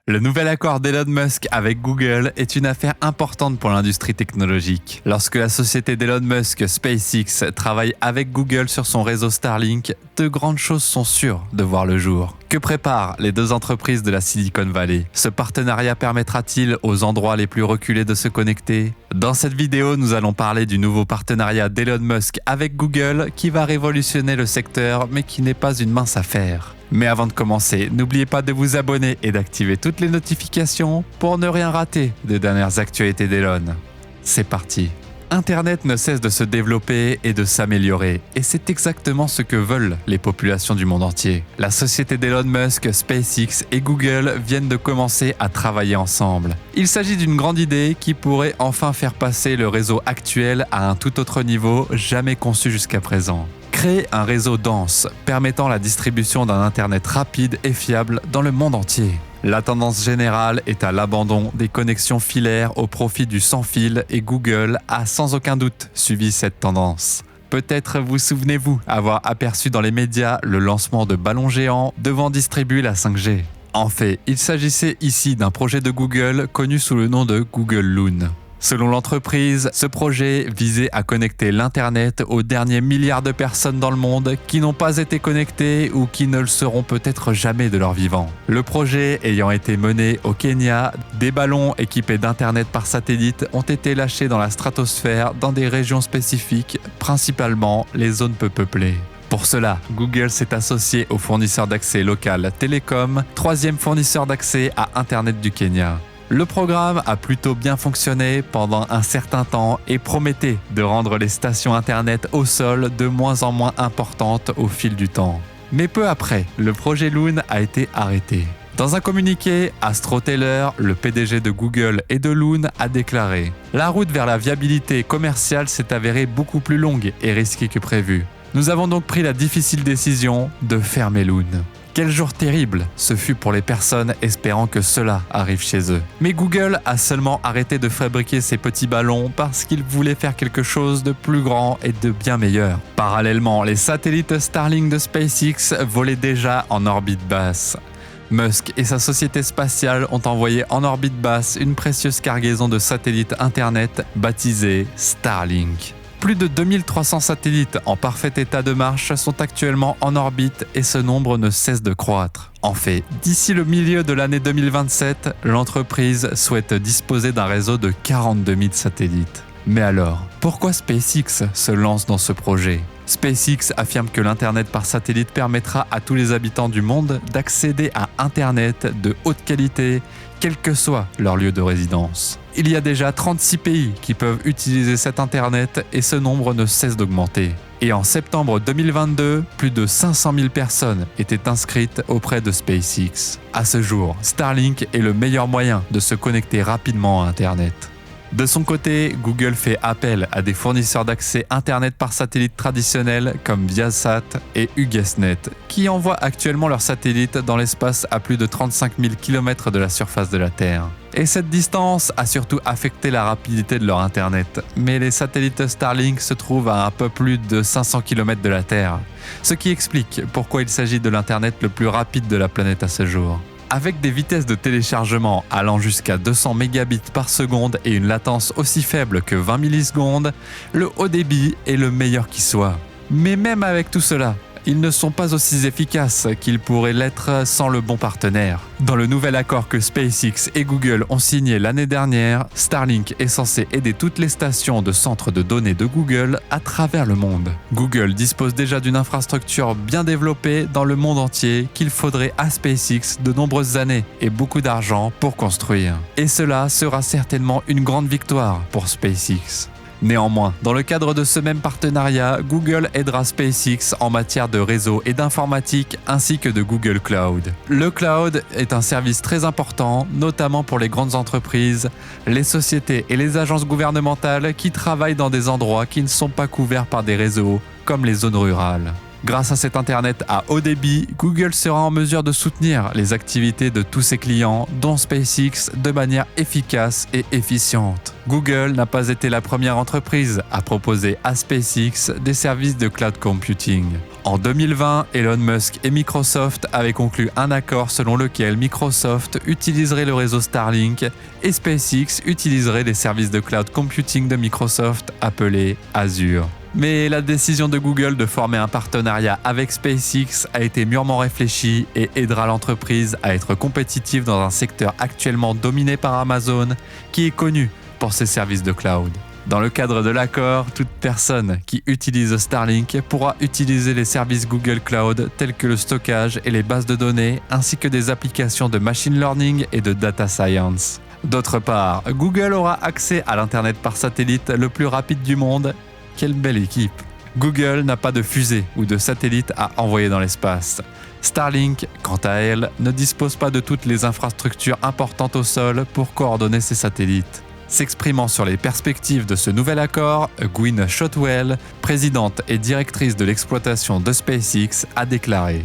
Le nouvel accord d'Elon Musk avec Google est une affaire importante pour l'industrie technologique. Lorsque la société d'Elon Musk, SpaceX, travaille avec Google sur son réseau Starlink, de grandes choses sont sûres de voir le jour. Que préparent les deux entreprises de la Silicon Valley? Ce partenariat permettra-t-il aux endroits les plus reculés de se connecter? Dans cette vidéo, nous allons parler du nouveau partenariat d'Elon Musk avec Google qui va révolutionner le secteur, mais qui n'est pas une mince affaire. Mais avant de commencer, n'oubliez pas de vous abonner et d'activer toutes les notifications pour ne rien rater des dernières actualités d'Elon. C'est parti. Internet ne cesse de se développer et de s'améliorer, et c'est exactement ce que veulent les populations du monde entier. La société d'Elon Musk, SpaceX et Google viennent de commencer à travailler ensemble. Il s'agit d'une grande idée qui pourrait enfin faire passer le réseau actuel à un tout autre niveau jamais conçu jusqu'à présent. Créer un réseau dense, permettant la distribution d'un Internet rapide et fiable dans le monde entier. La tendance générale est à l'abandon des connexions filaires au profit du sans-fil et Google a sans aucun doute suivi cette tendance. Peut-être vous souvenez-vous avoir aperçu dans les médias le lancement de ballons géants devant distribuer la 5G. En fait, il s'agissait ici d'un projet de Google connu sous le nom de Google Loon. Selon l'entreprise, ce projet visait à connecter l'Internet aux derniers milliards de personnes dans le monde qui n'ont pas été connectées ou qui ne le seront peut-être jamais de leur vivant. Le projet ayant été mené au Kenya, des ballons équipés d'Internet par satellite ont été lâchés dans la stratosphère dans des régions spécifiques, principalement les zones peu peuplées. Pour cela, Google s'est associé au fournisseur d'accès local Telecom, troisième fournisseur d'accès à Internet du Kenya. Le programme a plutôt bien fonctionné pendant un certain temps et promettait de rendre les stations Internet au sol de moins en moins importantes au fil du temps. Mais peu après, le projet Loon a été arrêté. Dans un communiqué, Astro Taylor, le PDG de Google et de Loon, a déclaré « La route vers la viabilité commerciale s'est avérée beaucoup plus longue et risquée que prévu. Nous avons donc pris la difficile décision de fermer Loon. » Quel jour terrible ce fut pour les personnes espérant que cela arrive chez eux. Mais Google a seulement arrêté de fabriquer ces petits ballons parce qu'il voulait faire quelque chose de plus grand et de bien meilleur. Parallèlement, les satellites Starlink de SpaceX volaient déjà en orbite basse. Musk et sa société spatiale ont envoyé en orbite basse une précieuse cargaison de satellites Internet baptisée Starlink. Plus de 2300 satellites en parfait état de marche sont actuellement en orbite et ce nombre ne cesse de croître. En fait, d'ici le milieu de l'année 2027, l'entreprise souhaite disposer d'un réseau de 42 000 satellites. Mais alors, pourquoi SpaceX se lance dans ce projet ? SpaceX affirme que l'Internet par satellite permettra à tous les habitants du monde d'accéder à Internet de haute qualité, quel que soit leur lieu de résidence. Il y a déjà 36 pays qui peuvent utiliser cet Internet et ce nombre ne cesse d'augmenter. Et en septembre 2022, plus de 500 000 personnes étaient inscrites auprès de SpaceX. À ce jour, Starlink est le meilleur moyen de se connecter rapidement à Internet. De son côté, Google fait appel à des fournisseurs d'accès Internet par satellite traditionnels comme Viasat et Ugasnet, qui envoient actuellement leurs satellites dans l'espace à plus de 35 000 km de la surface de la Terre. Et cette distance a surtout affecté la rapidité de leur Internet. Mais les satellites Starlink se trouvent à un peu plus de 500 km de la Terre, ce qui explique pourquoi il s'agit de l'Internet le plus rapide de la planète à ce jour. Avec des vitesses de téléchargement allant jusqu'à 200 mégabits par seconde et une latence aussi faible que 20 millisecondes, le haut débit est le meilleur qui soit. Mais même avec tout cela, ils ne sont pas aussi efficaces qu'ils pourraient l'être sans le bon partenaire. Dans le nouvel accord que SpaceX et Google ont signé l'année dernière, Starlink est censé aider toutes les stations de centres de données de Google à travers le monde. Google dispose déjà d'une infrastructure bien développée dans le monde entier qu'il faudrait à SpaceX de nombreuses années et beaucoup d'argent pour construire. Et cela sera certainement une grande victoire pour SpaceX. Néanmoins, dans le cadre de ce même partenariat, Google aidera SpaceX en matière de réseau et d'informatique ainsi que de Google Cloud. Le cloud est un service très important, notamment pour les grandes entreprises, les sociétés et les agences gouvernementales qui travaillent dans des endroits qui ne sont pas couverts par des réseaux, comme les zones rurales. Grâce à cet Internet à haut débit, Google sera en mesure de soutenir les activités de tous ses clients, dont SpaceX, de manière efficace et efficiente. Google n'a pas été la première entreprise à proposer à SpaceX des services de cloud computing. En 2020, Elon Musk et Microsoft avaient conclu un accord selon lequel Microsoft utiliserait le réseau Starlink et SpaceX utiliserait les services de cloud computing de Microsoft appelés Azure. Mais la décision de Google de former un partenariat avec SpaceX a été mûrement réfléchie et aidera l'entreprise à être compétitive dans un secteur actuellement dominé par Amazon, qui est connu pour ses services de cloud. Dans le cadre de l'accord, toute personne qui utilise Starlink pourra utiliser les services Google Cloud tels que le stockage et les bases de données, ainsi que des applications de machine learning et de data science. D'autre part, Google aura accès à l'Internet par satellite le plus rapide du monde. Quelle belle équipe! Google n'a pas de fusée ou de satellite à envoyer dans l'espace. Starlink, quant à elle, ne dispose pas de toutes les infrastructures importantes au sol pour coordonner ses satellites. S'exprimant sur les perspectives de ce nouvel accord, Gwynne Shotwell, présidente et directrice de l'exploitation de SpaceX, a déclaré: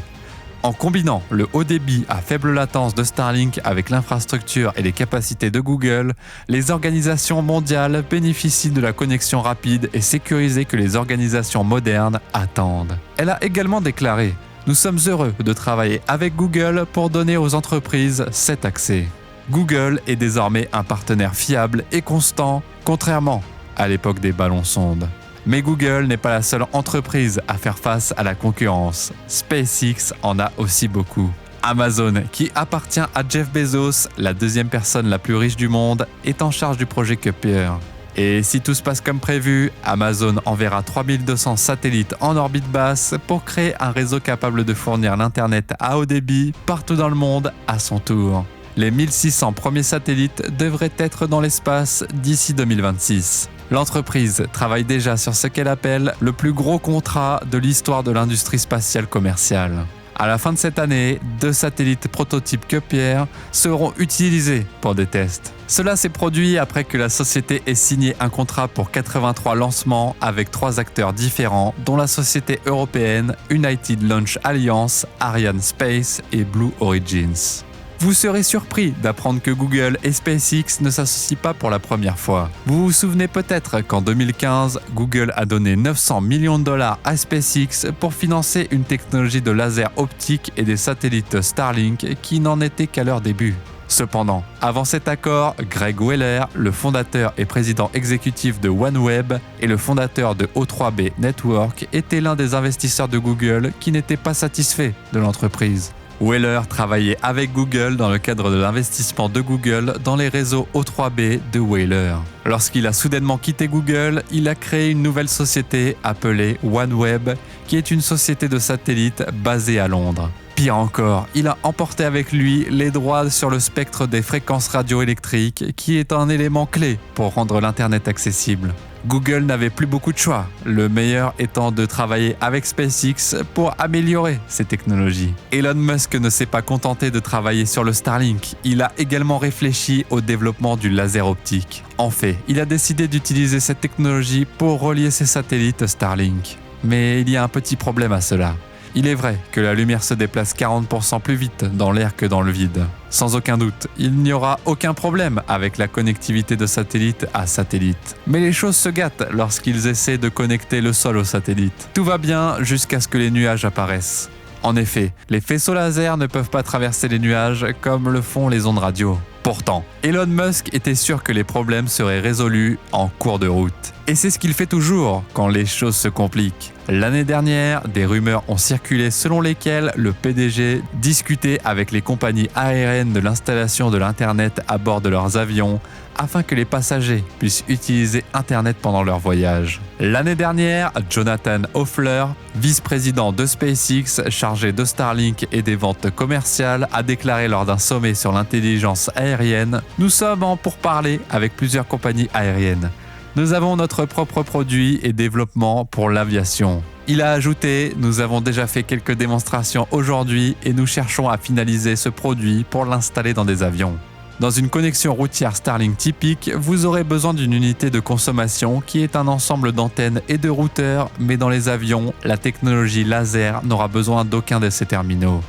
en combinant le haut débit à faible latence de Starlink avec l'infrastructure et les capacités de Google, les organisations mondiales bénéficient de la connexion rapide et sécurisée que les organisations modernes attendent. Elle a également déclaré: nous sommes heureux de travailler avec Google pour donner aux entreprises cet accès. Google est désormais un partenaire fiable et constant, contrairement à l'époque des ballons-sondes. Mais Google n'est pas la seule entreprise à faire face à la concurrence. SpaceX en a aussi beaucoup. Amazon, qui appartient à Jeff Bezos, la deuxième personne la plus riche du monde, est en charge du projet Kuiper. Et si tout se passe comme prévu, Amazon enverra 3200 satellites en orbite basse pour créer un réseau capable de fournir l'Internet à haut débit partout dans le monde à son tour. Les 1600 premiers satellites devraient être dans l'espace d'ici 2026. L'entreprise travaille déjà sur ce qu'elle appelle le plus gros contrat de l'histoire de l'industrie spatiale commerciale. À la fin de cette année, 2 satellites prototypes Kuiper seront utilisés pour des tests. Cela s'est produit après que la société ait signé un contrat pour 83 lancements avec 3 acteurs différents, dont la société européenne United Launch Alliance, Ariane Space et Blue Origins. Vous serez surpris d'apprendre que Google et SpaceX ne s'associent pas pour la première fois. Vous vous souvenez peut-être qu'en 2015, Google a donné 900 millions de dollars à SpaceX pour financer une technologie de laser optique et des satellites Starlink qui n'en étaient qu'à leur début. Cependant, avant cet accord, Greg Weller, le fondateur et président exécutif de OneWeb et le fondateur de O3B Network, était l'un des investisseurs de Google qui n'était pas satisfait de l'entreprise. Weller travaillait avec Google dans le cadre de l'investissement de Google dans les réseaux O3B de Weller. Lorsqu'il a soudainement quitté Google, il a créé une nouvelle société appelée OneWeb, qui est une société de satellites basée à Londres. Pire encore, il a emporté avec lui les droits sur le spectre des fréquences radioélectriques, qui est un élément clé pour rendre l'Internet accessible. Google n'avait plus beaucoup de choix, le meilleur étant de travailler avec SpaceX pour améliorer ses technologies. Elon Musk ne s'est pas contenté de travailler sur le Starlink, il a également réfléchi au développement du laser optique. En fait, il a décidé d'utiliser cette technologie pour relier ses satellites Starlink. Mais il y a un petit problème à cela. Il est vrai que la lumière se déplace 40% plus vite dans l'air que dans le vide. Sans aucun doute, il n'y aura aucun problème avec la connectivité de satellite à satellite. Mais les choses se gâtent lorsqu'ils essaient de connecter le sol au satellite. Tout va bien jusqu'à ce que les nuages apparaissent. En effet, les faisceaux laser ne peuvent pas traverser les nuages comme le font les ondes radio. Pourtant, Elon Musk était sûr que les problèmes seraient résolus en cours de route. Et c'est ce qu'il fait toujours quand les choses se compliquent. L'année dernière, des rumeurs ont circulé selon lesquelles le PDG discutait avec les compagnies aériennes de l'installation de l'Internet à bord de leurs avions afin que les passagers puissent utiliser Internet pendant leur voyage. L'année dernière, Jonathan Hoffler, vice-président de SpaceX chargé de Starlink et des ventes commerciales, a déclaré lors d'un sommet sur l'intelligence aérienne « Nous sommes en pourparlers avec plusieurs compagnies aériennes. Nous avons notre propre produit et développement pour l'aviation. » Il a ajouté « Nous avons déjà fait quelques démonstrations aujourd'hui et nous cherchons à finaliser ce produit pour l'installer dans des avions. » Dans une connexion routière Starlink typique, vous aurez besoin d'une unité de consommation qui est un ensemble d'antennes et de routeurs, mais dans les avions, la technologie laser n'aura besoin d'aucun de ces terminaux.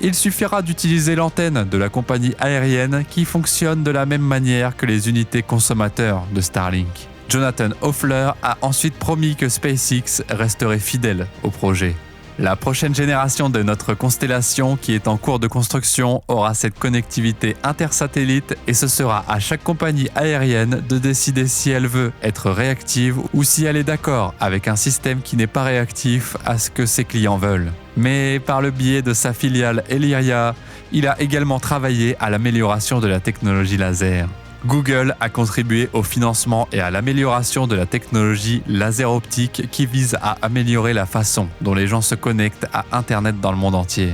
Il suffira d'utiliser l'antenne de la compagnie aérienne qui fonctionne de la même manière que les unités consommateurs de Starlink. Jonathan Hoffler a ensuite promis que SpaceX resterait fidèle au projet. La prochaine génération de notre constellation qui est en cours de construction aura cette connectivité intersatellite et ce sera à chaque compagnie aérienne de décider si elle veut être réactive ou si elle est d'accord avec un système qui n'est pas réactif à ce que ses clients veulent. Mais par le biais de sa filiale Elyria, il a également travaillé à l'amélioration de la technologie laser. Google a contribué au financement et à l'amélioration de la technologie laser optique qui vise à améliorer la façon dont les gens se connectent à Internet dans le monde entier.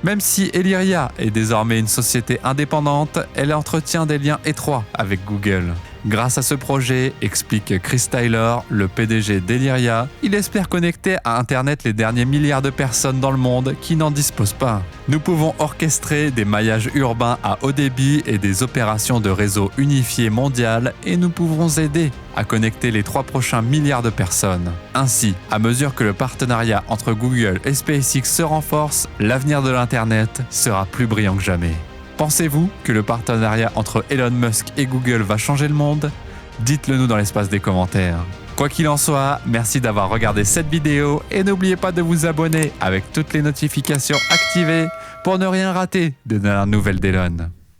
Même si Elyria est désormais une société indépendante, elle entretient des liens étroits avec Google. Grâce à ce projet, explique Chris Tyler, le PDG d'Elyria, il espère connecter à Internet les derniers milliards de personnes dans le monde qui n'en disposent pas. Nous pouvons orchestrer des maillages urbains à haut débit et des opérations de réseau unifiées mondiales et nous pouvons aider à connecter les 3 prochains milliards de personnes. Ainsi, à mesure que le partenariat entre Google et SpaceX se renforce, l'avenir de l'Internet sera plus brillant que jamais. Pensez-vous que le partenariat entre Elon Musk et Google va changer le monde? Dites-le nous dans l'espace des commentaires. Quoi qu'il en soit, merci d'avoir regardé cette vidéo et n'oubliez pas de vous abonner avec toutes les notifications activées pour ne rien rater des dernières nouvelles d'Elon.